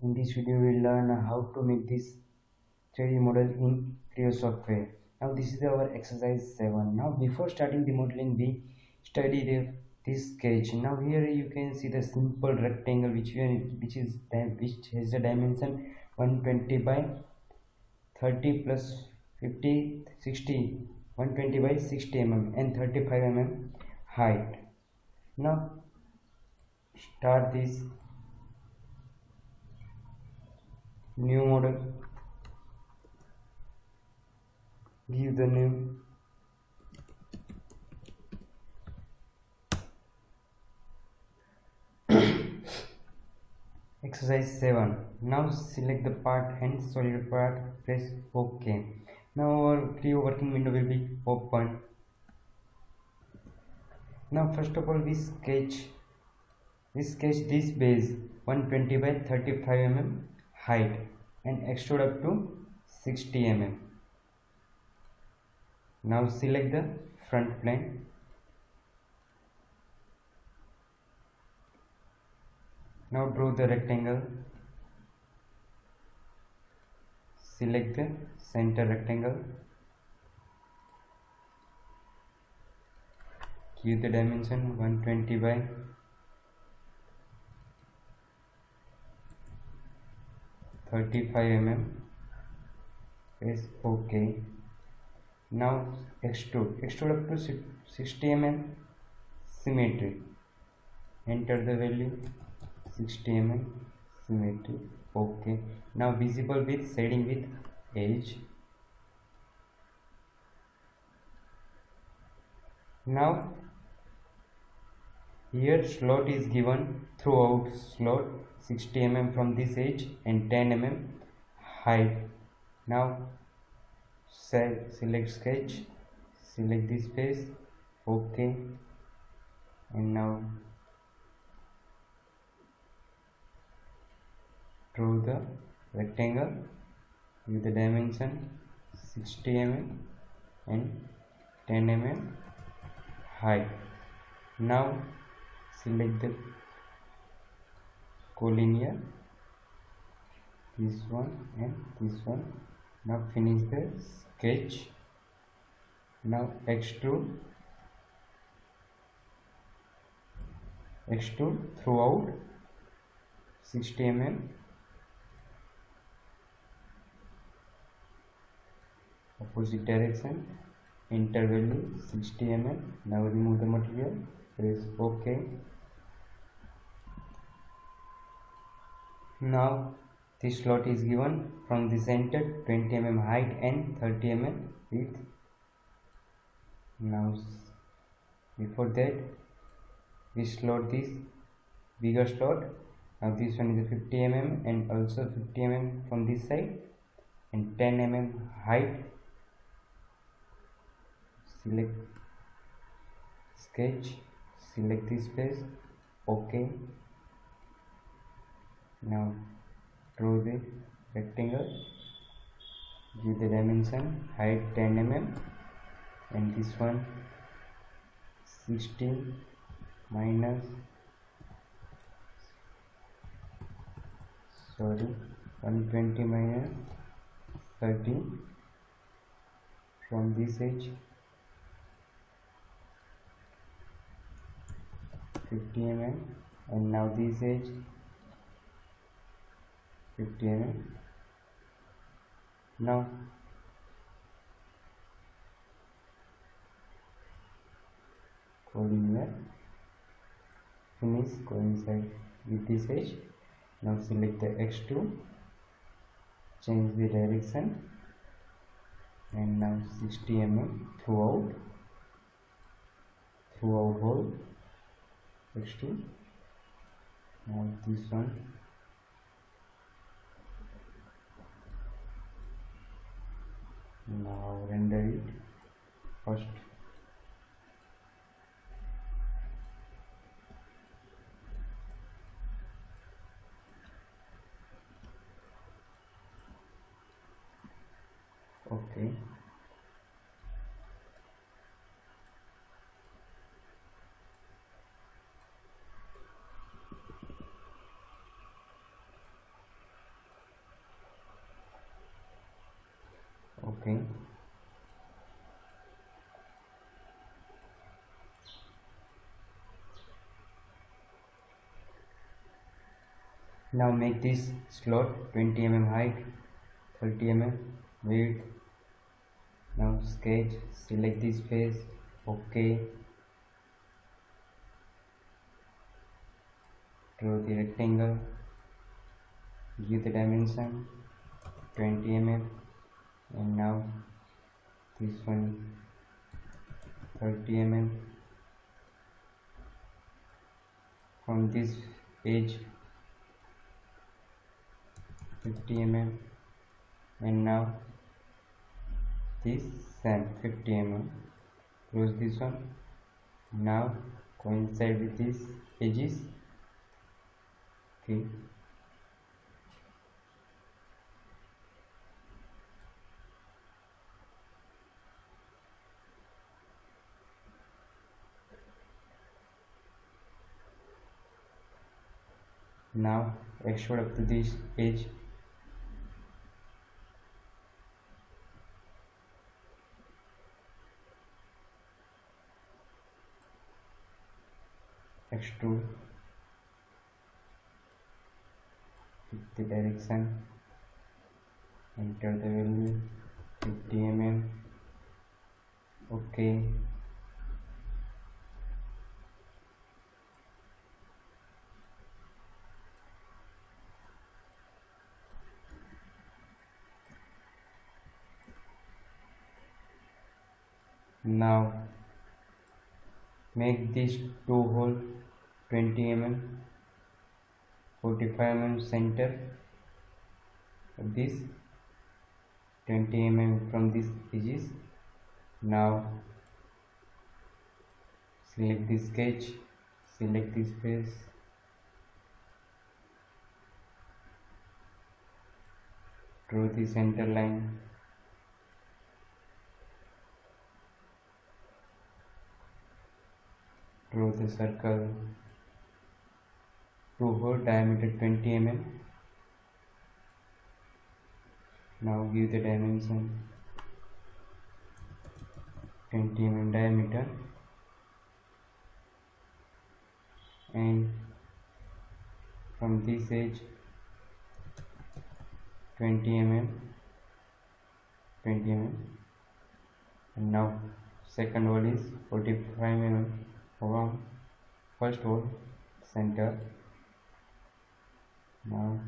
In this video, we will learn how to make this 3D model in Creo software. Now, this is our exercise 7. Now, before starting the modeling, we study this sketch. Now, here you can see the simple rectangle which has the dimension 120 by 30 plus 50, 60, 120 by 60 mm and 35 mm height. Now, start this new model. Give the name exercise 7. Now select the part and solid part, press OK. Now our Creo working window will be open. Now first of all we sketch this base 120 by 35 mm height and extrude up to 60 mm. Now select the front plane. Now draw the rectangle. Select the center rectangle. Give the dimension 120 by 35 mm. Press OK. Now extrude up to 60 mm symmetry. Enter the value 60 mm symmetry. OK. Now visible with shading with edge. Now here slot is given throughout slot 60 mm from this edge and 10 mm height. Now select sketch, select this face, OK, and now draw the rectangle with the dimension 60 mm and 10 mm height. Now select the collinear, this one and this one. Now finish the sketch. Now extrude throughout 60 mm. Opposite direction. Enter value 60 mm. Now remove the material. Press OK. Now this slot is given from the center 20 mm height and 30 mm width. Now before that we slot this bigger slot. Now this one is a 50 mm and also 50 mm from this side and 10 mm height. Select sketch, select this face, OK. Now draw the rectangle, give the dimension height 10 mm and this one 60 minus 120 minus 30 from this edge 50 mm and now this edge 50 mm. Now collinear, finish coincide with this edge. Now select the extrude, change the direction and now 60 mm throughout whole extrude. Now this one now render it first. Okay. Okay. Now make this slot 20 mm height, 30 mm width. Now sketch, select this face, OK. Draw the rectangle, give the dimension 20 mm, and now this one 30 mm. From this edge 50 mm, and now this same 50 mm. Close this one. Now coincide with these edges. Okay. Now extrude up to this edge. Extrude with the direction. Enter the value 50 mm. Okay. Now make this two hole 20 mm, 45 mm center of this, 20 mm from these edges. Now select this sketch, select this face, draw the center line, draw the circle, two hole diameter 20 mm. Now give the dimension 20 mm diameter, and from this edge 20 mm, 20 mm, and now second hole is 45 mm from first hole center. Now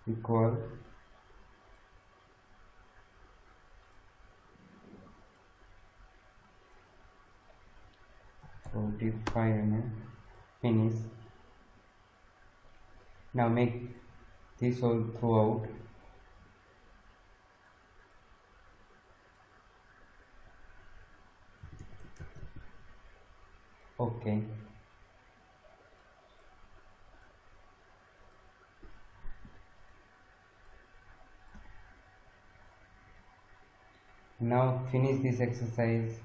equal 45 mm, finish. Now make this hole throughout. Okay. Now finish this exercise.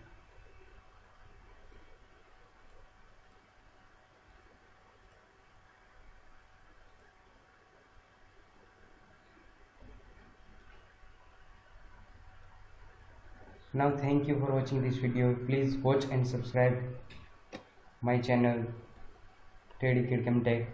Now thank you for watching this video. Please watch and subscribe my channel, Dedicated Tech.